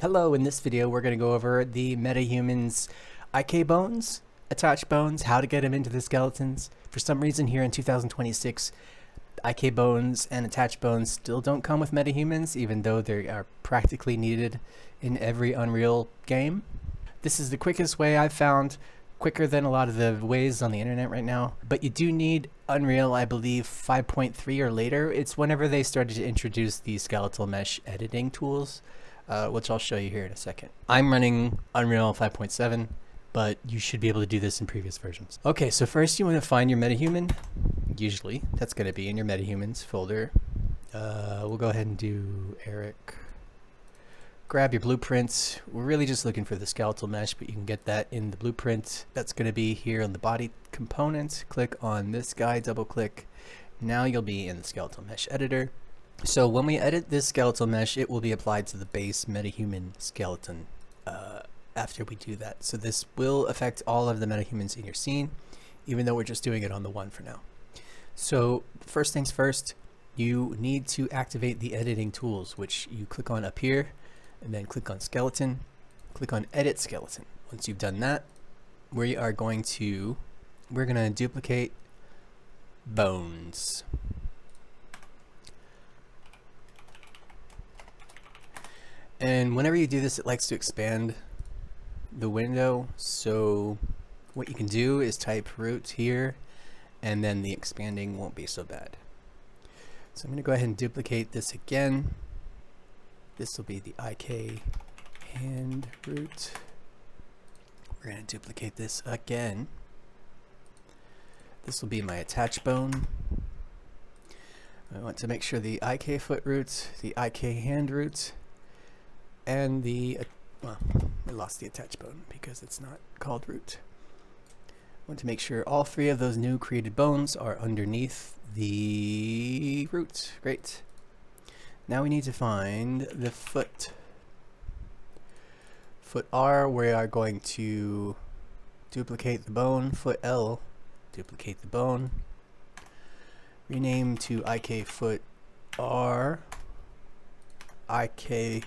Hello, in this video we're going to go over the Metahumans IK bones, attached bones, how to get them into the skeletons. For some reason here in 2026, IK bones and attached bones still don't come with Metahumans, even though they are practically needed in every Unreal game. This is the quickest way I've found, quicker than a lot of the ways on the internet right now, but you do need Unreal, I believe 5.3 or later. It's whenever they started to introduce the skeletal mesh editing tools, which I'll show you here in a second. I'm running Unreal 5.7, but you should be able to do this in previous versions. Okay, so first you want to find your metahuman. Usually that's going to be in your metahumans folder. We'll go ahead and do Eric. Grab your blueprints. We're really just looking for the skeletal mesh, but you can get that in the blueprint. That's going to be here on the body component. Click on this guy, double click. Now you'll be in the skeletal mesh editor. So when we edit this skeletal mesh, it will be applied to the base metahuman skeleton after we do that. So this will affect all of the metahumans in your scene, even though we're just doing it on the one for now. So first things first, you need to activate the editing tools, which you click on up here, and then click on skeleton, click on edit skeleton. Once you've done that, we're going to duplicate bones. And whenever you do this, it likes to expand the window. So what you can do is type root here, and then the expanding won't be so bad. So I'm going to go ahead and duplicate this again. This will be the IK hand root. We're going to duplicate this again. This will be my attach bone. I want to make sure the IK foot root, the IK hand root, and the, well, I lost the attach bone because it's not called root. I want to make sure all three of those new created bones are underneath the root. Great. Now we need to find the foot. Foot R, we are going to duplicate the bone. Foot L, duplicate the bone. Rename to IK foot R, IK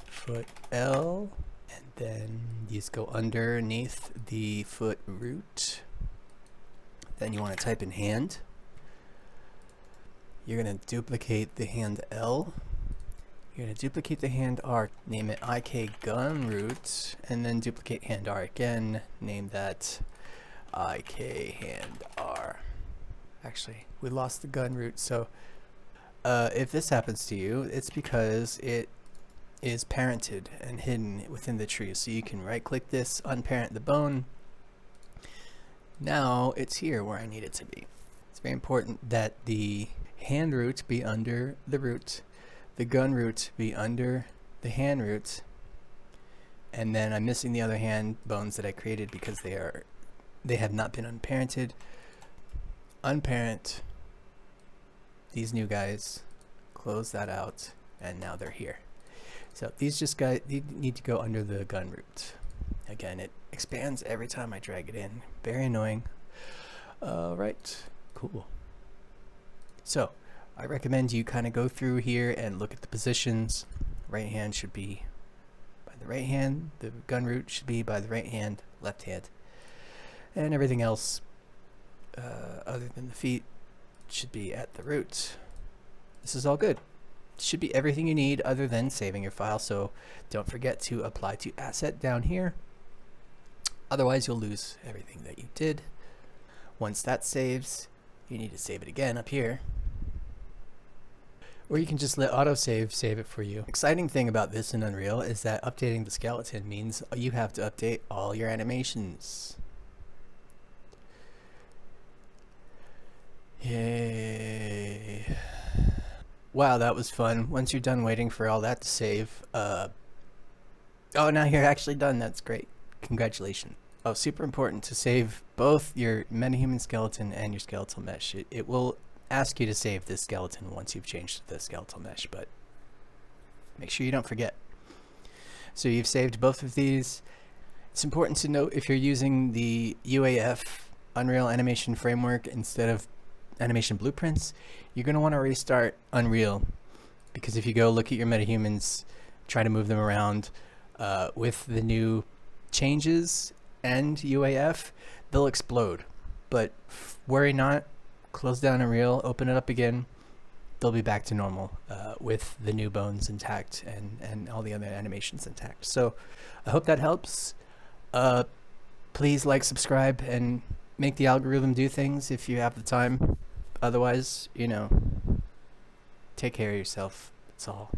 foot L, and then these go underneath the foot root. Then you want to type in hand. You're going to duplicate the hand L. You're going to duplicate the hand R, name it IK gun root, and then duplicate hand R again, name that IK hand R. Actually, we lost the gun root, so if this happens to you, it's because it is parented and hidden within the tree. So you can right click this, unparent the bone. Now it's here where I need it to be. It's very important that the hand root be under the root, the gun root be under the hand root, and then I'm missing the other hand bones that I created because they have not been unparented. Unparent these new guys, close that out, and now they're here. So these need to go under the gun root. Again, it expands every time I drag it in. Very annoying. Right, cool. So I recommend you kind of go through here and look at the positions. Right hand should be by the right hand. The gun root should be by the right hand, left hand. And everything else, other than the feet, should be at the root. This is all good. Should be everything you need other than saving your file, so don't forget to apply to asset down here. Otherwise you'll lose everything that you did. Once that saves, you need to save it again up here, or you can just let autosave save it for you. Exciting thing about this in Unreal is that updating the skeleton means you have to update all your animations. Yay. Wow, that was fun. Once you're done waiting for all that to save, oh, now you're actually done. That's great. Congratulations. Oh, super important to save both your metahuman skeleton and your skeletal mesh. It will ask you to save this skeleton once you've changed the skeletal mesh, but make sure you don't forget. So you've saved both of these. It's important to note if you're using the UAF Unreal Animation Framework instead of animation blueprints, you're going to want to restart Unreal, because if you go look at your metahumans, try to move them around. With the new changes and UAF, they'll explode. But worry not, close down Unreal, open it up again, they'll be back to normal with the new bones intact and all the other animations intact. So I hope that helps. Please like, subscribe, and make the algorithm do things if you have the time. Otherwise, take care of yourself. That's all.